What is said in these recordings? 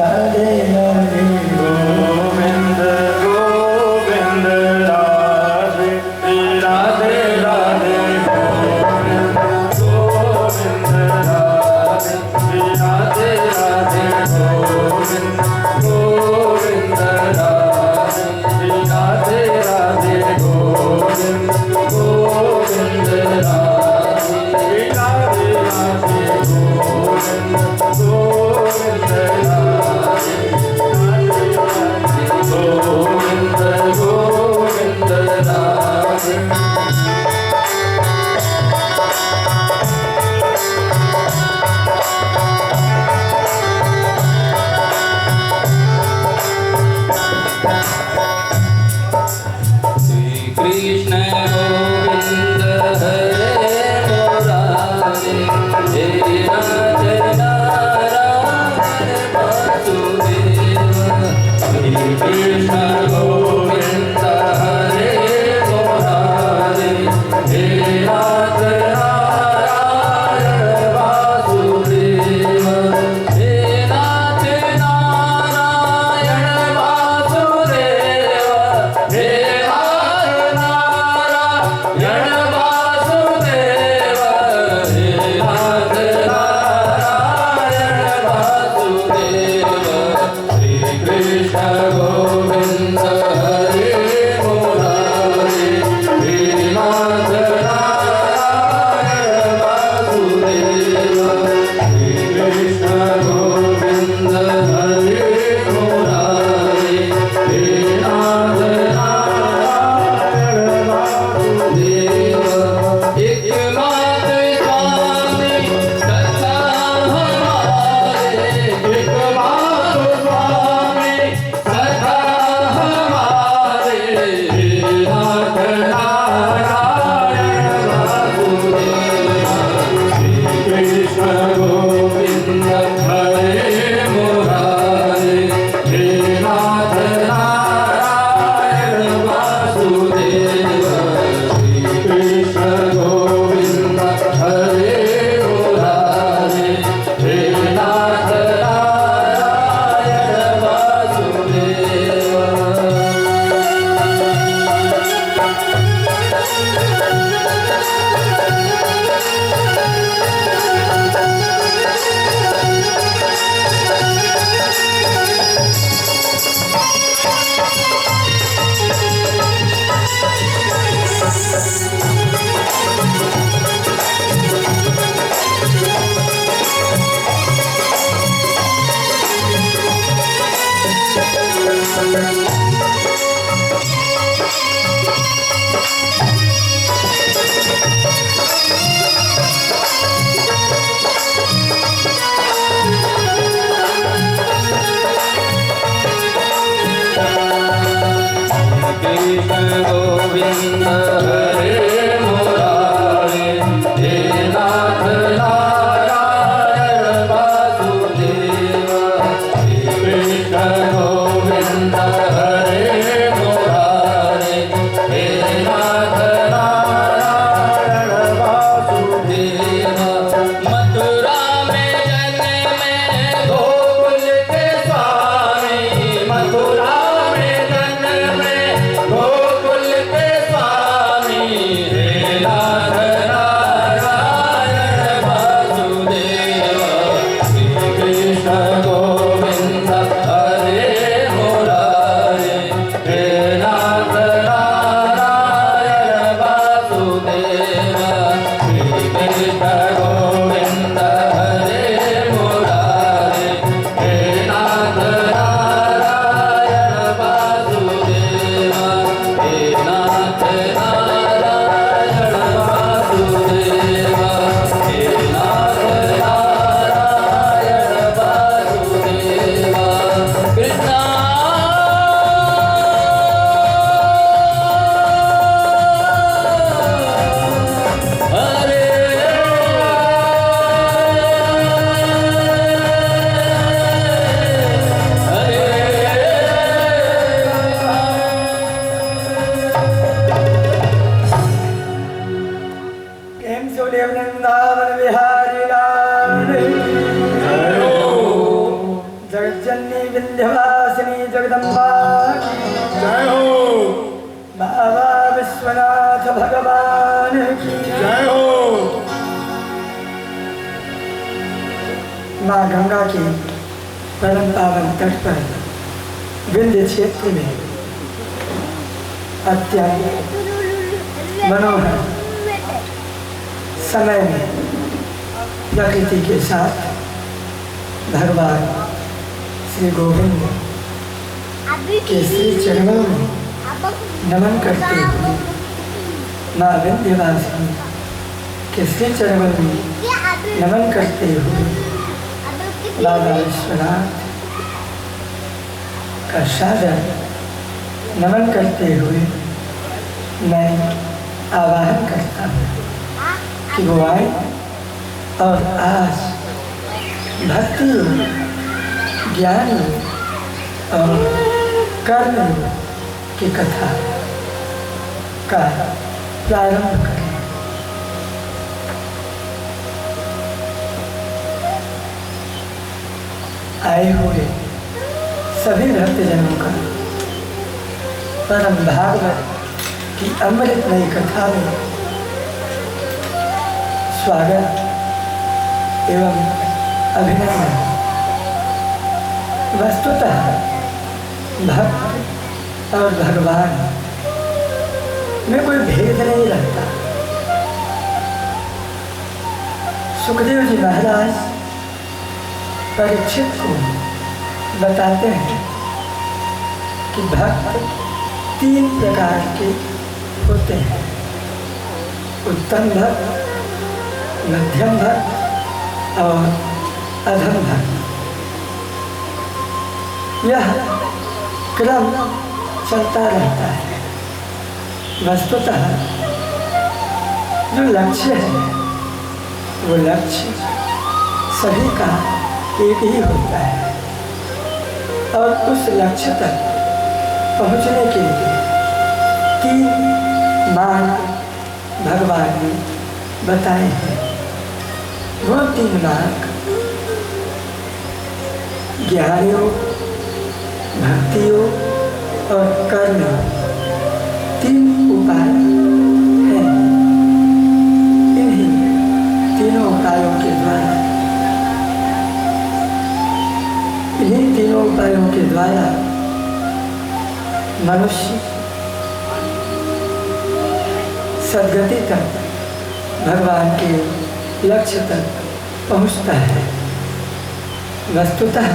राधे राधे गोविंद गोविंद राधे राधे राधे गोविंद गोविंद राधे राधे राधे गोविंद गोविंद राधे राधे राधे गोविंद गोविंद राधे राधे राधे गोविंद गोविंद राधे गोविंद गोविंद राधे कृष्ण गोविंद हरे मुरारे हे राधे नारायण वासुदेव श्री कृष्ण गोविंद हरे मुरारे हे राधे नारायण वासुदेव हे राधे नारायण वासुदेव हे विंध्यवासिनी जगदम्बा की जय हो। बाबा विश्वनाथ भगवान की जय हो। माँ गंगा के परम पावन तट पर विंध्य क्षेत्र में अत्यंत मनोहर समय में प्रकृति के साथ भगवान श्री गोविंद के श्री चरणों में नमन करते हुए माँ विंध्यवासिनी के श्री चरणों में नमन करते हुए बाबा विश्वनाथ का सादर नमन करते हुए मैं आवाहन करता हूँ कि वो आए और आज भक्ति ज्ञान और कर्म की कथा का प्रारंभ करें। आए हुए सभी भक्तजनों का परम भागवत की अमृतमयी कथा में स्वागत एवं अभिनंदन। वस्तुतः भक्त और भगवान में कोई भेद नहीं रहता। सुखदेव जी महाराज परीक्षित को बताते हैं कि भक्त 3 प्रकार के होते हैं, उत्तम भक्त, मध्यम भक्त और अधम भक्त। यह क्रम चलता रहता है। वस्तुतः जो लक्ष्य है वो लक्ष्य सभी का एक ही होता है और उस लक्ष्य तक पहुंचने के लिए 3 मार्ग भगवान ने बताए हैं। वो 3 मार्ग ज्ञान योग, भक्ति योग और कर्म योग 3 उपाय हैं। इन्हीं तीनों उपायों के द्वारा मनुष्य सद्गति तक भगवान के लक्ष्य तक पहुंचता है। वस्तुतः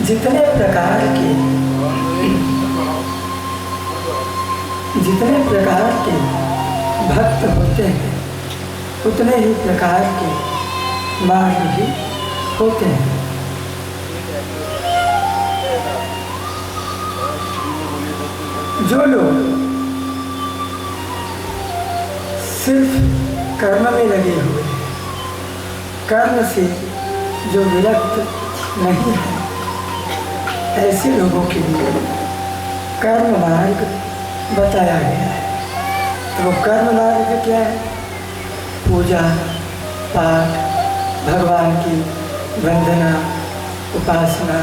जितने प्रकार के भक्त होते हैं उतने ही प्रकार के मार्ग भी होते हैं। जो लोग सिर्फ कर्म में लगे हुए हैं, कर्म से जो विरक्त नहीं है, ऐसे लोगों के लिए कर्म मार्ग बताया गया है। तो कर्म मार्ग क्या है? पूजा पाठ, भगवान की वंदना, उपासना,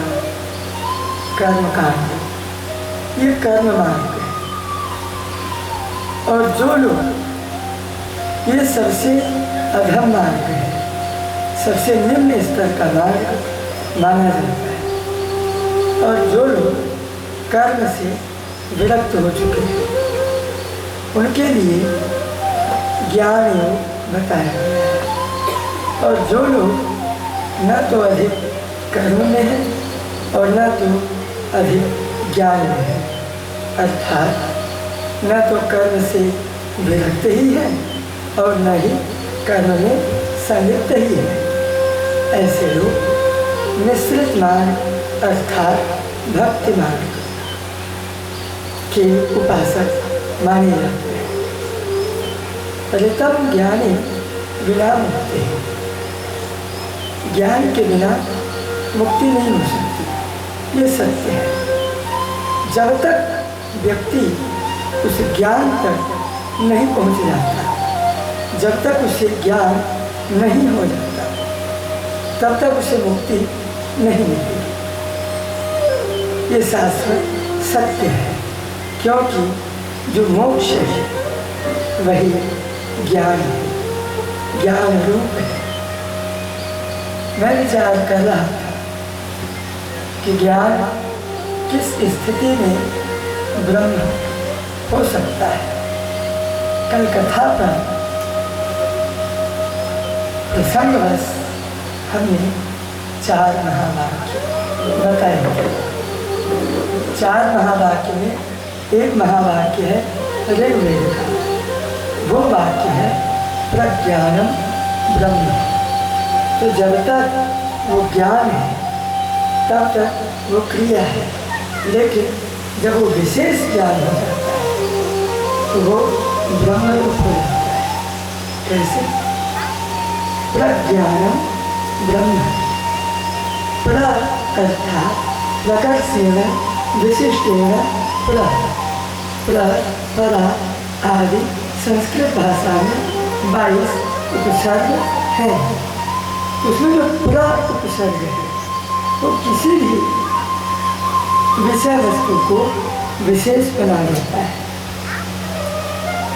कर्मकांड, ये कर्म मार्ग है। और जो लोग, ये सबसे अधम मार्ग है, सबसे निम्न स्तर का मार्ग माना जाता है। और जो लोग कर्म से विरक्त हो चुके हैं उनके लिए ज्ञान योग बताया गया है। और जो लोग न तो अधिक कर्म में है और न तो अधिक ज्ञान में है, अर्थात न तो कर्म से विरक्त ही है और न ही कर्म में संलिप्त ही है, ऐसे लोग मिश्रित मार्ग अर्थात भक्ति मार्ग के उपासक माने जाते हैं। परितम ज्ञानी बिना मुक्ति, ज्ञान के बिना मुक्ति नहीं हो सकती, ये सत्य है। जब तक व्यक्ति उस ज्ञान तक नहीं पहुंच जाता, जब तक उसे ज्ञान नहीं हो जाता, तब तक उसे मुक्ति नहीं मिलेगी। ये शाश्वत सत्य है, क्योंकि जो मोक्ष है वही ज्ञान है, ज्ञान रूप है। मैं विचार कर रहा था कि ज्ञान किस स्थिति में ब्रह्म हो सकता है। कल कथा पर प्रसंगवश हमने 4 महावाक्य बताए। 4 महावाक्य में एक महावाक्य है ऋग्वेद का, वो वाक्य है प्रज्ञानम ब्रह्म। तो जब तक वो ज्ञान है तब तक वो क्रिया है, लेकिन जब वो विशेष ज्ञान हो जाता है तो वो ब्रह्म रूप हो जाता है। कैसे? प्रज्ञानम ब्रह्म। प्र अर्थात प्रकर्षेण विशिष्टेण प्र, परा आदि संस्कृत भाषा में 22 उपसर्ग हैं। उसमें जो प्र उपसर्ग है वो किसी भी विषय वस्तु को विशेष बना देता है।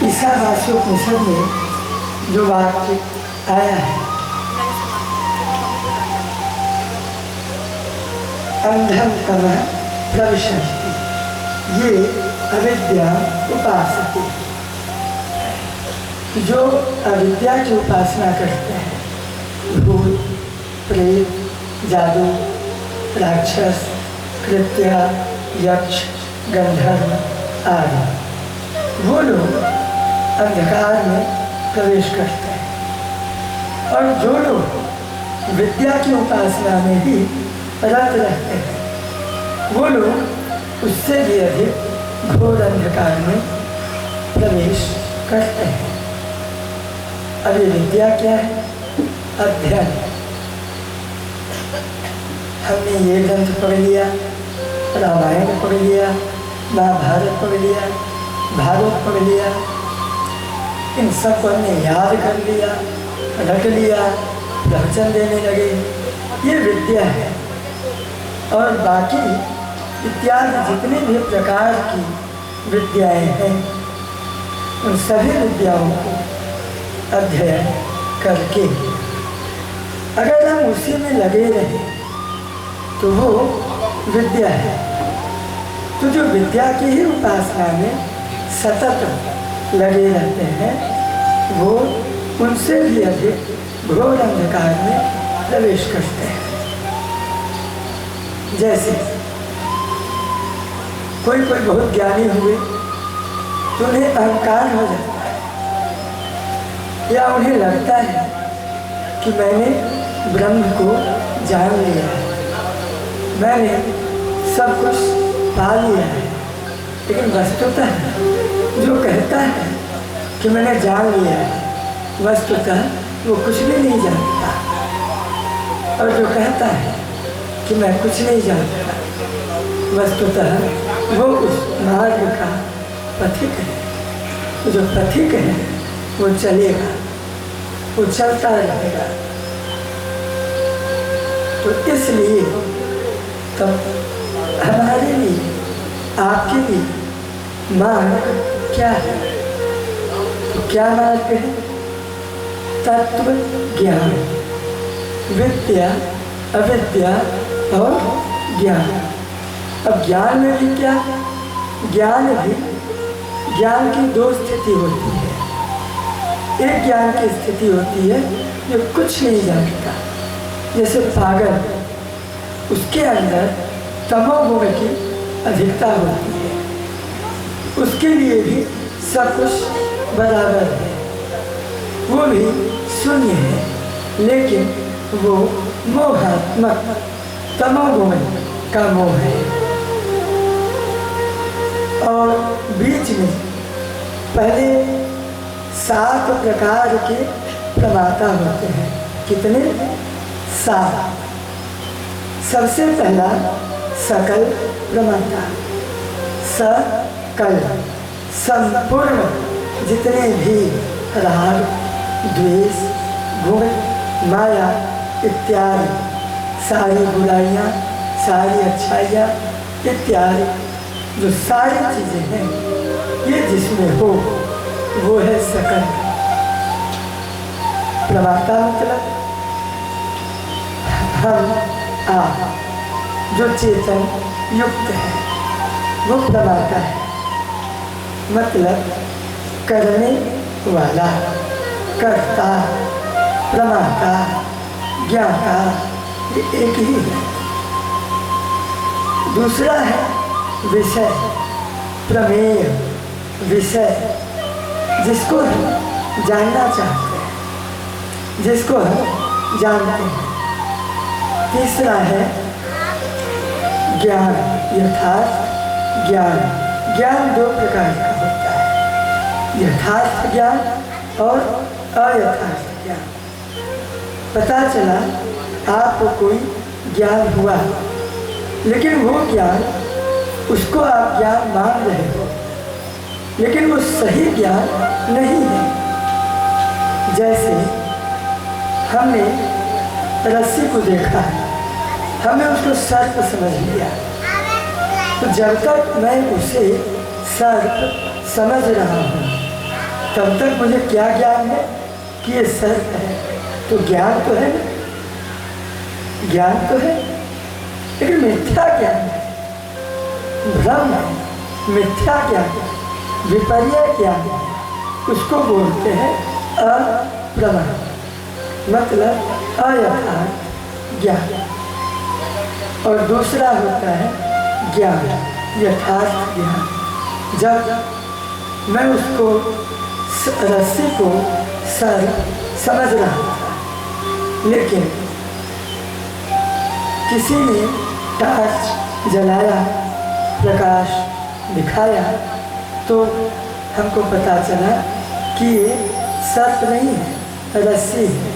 ईशावास्योपनिषद में जो वाक्य आया है, अंधम तमः प्रविशन्ति, ये अविद्या उपासते, जो अविद्या की उपासना करते हैं, भूत प्रेत जादू राक्षस कृत्या यक्ष गंधर्व आदि, वो लोग अंधकार में प्रवेश करते हैं। और जो लोग विद्या की उपासना में ही रत रहते हैं, वो लोग उससे भी अधिक घोर अंधकार में प्रवेश करते हैं। अब ये विद्या क्या है? अध्ययन। हमने ये ग्रंथ पढ़ लिया, रामायण पढ़ लिया, महाभारत पढ़ लिया, भागवत पढ़ लिया, इन सबको हमने याद कर लिया, रट लिया, प्रवचन देने लगे, ये विद्या है। और बाकी इत्यादि जितने भी प्रकार की विद्याएं हैं, उन सभी विद्याओं को अध्ययन करके अगर हम उसी में लगे रहें तो वो विद्या है। तो जो विद्या की ही उपासना में सतत लगे रहते हैं, वो उनसे भी अधिक घोर अंधकार में प्रवेश करते हैं। जैसे कोई बहुत ज्ञानी हुए तो उन्हें अहंकार हो जाता है, या उन्हें लगता है कि मैंने ब्रह्म को जान लिया है, मैंने सब कुछ पा लिया है। लेकिन वस्तुतः जो कहता है कि मैंने जान लिया है, वस्तुतः वो कुछ भी नहीं जानता। और जो कहता है कि मैं कुछ नहीं जानता, वस्तुतः वो उस मार्ग का पथिक है। तो जो पथिक है वो चलेगा, वो चलता रहेगा। तो इसलिए तो हमारे लिए, आपके लिए मार्ग क्या है? तो क्या मार्ग है? तत्व ज्ञान, विद्या अविद्या और ज्ञान। अब ज्ञान में भी क्या? ज्ञान की 2 स्थिति होती है। एक ज्ञान की स्थिति होती है जो कुछ नहीं जानता, जैसे पागल, उसके अंदर तमोगुण की अधिकता होती है, उसके लिए भी सब कुछ बराबर है, वो भी शून्य है, लेकिन वो मोहात्मक तमोगुण का मोह है। और बीच में पहले 7 प्रकार के प्रमाता होते हैं। कितने? 7। सबसे पहला सकल प्रमाता, सकल संपूर्ण जितने भी राग द्वेष गुण माया इत्यादि सारी बुराइयाँ, सारी अच्छाइयाँ इत्यादि जो सारी चीज़ें हैं, ये जिसमें हो वो है सकल। प्रमाता मतलब हम आप जो चेतन युक्त है वो प्रमाता है, मतलब करने वाला, कर्ता, प्रमाता, ज्ञाता, ये एक ही है। दूसरा है विषय, प्रमेय, विषय, जिसको हम जानना चाहते हैं, जिसको हम जानते हैं। तीसरा है ज्ञान, यथार्थ ज्ञान। ज्ञान दो प्रकार का होता है, यथार्थ ज्ञान और अयथार्थ ज्ञान। पता चला आपको कोई ज्ञान हुआ, लेकिन वो ज्ञान, उसको आप ज्ञान मान रहे हो, लेकिन वो सही ज्ञान नहीं है। जैसे हमने रस्सी को देखा है, हमने उसको सर्प समझ लिया, तो जब तक मैं उसे सर्प समझ रहा हूँ तब तक मुझे क्या ज्ञान है कि ये सर्प है। तो ज्ञान तो है ना, ज्ञान तो है, लेकिन मिथ्या ज्ञान है, भ्रम है, मिथ्या ज्ञान है, विपर्य ज्ञान है, उसको बोलते हैं अप्रमा, मतलब अयथार्थ ज्ञान। और दूसरा होता है ज्ञान, यथार्थ ज्ञान। जब मैं उसको रस्सी को सर्प समझ रहा था, लेकिन किसी ने टार्च जलाया, प्रकाश दिखाया, तो हमको पता चला कि ये सर्प नहीं है, रस्सी है।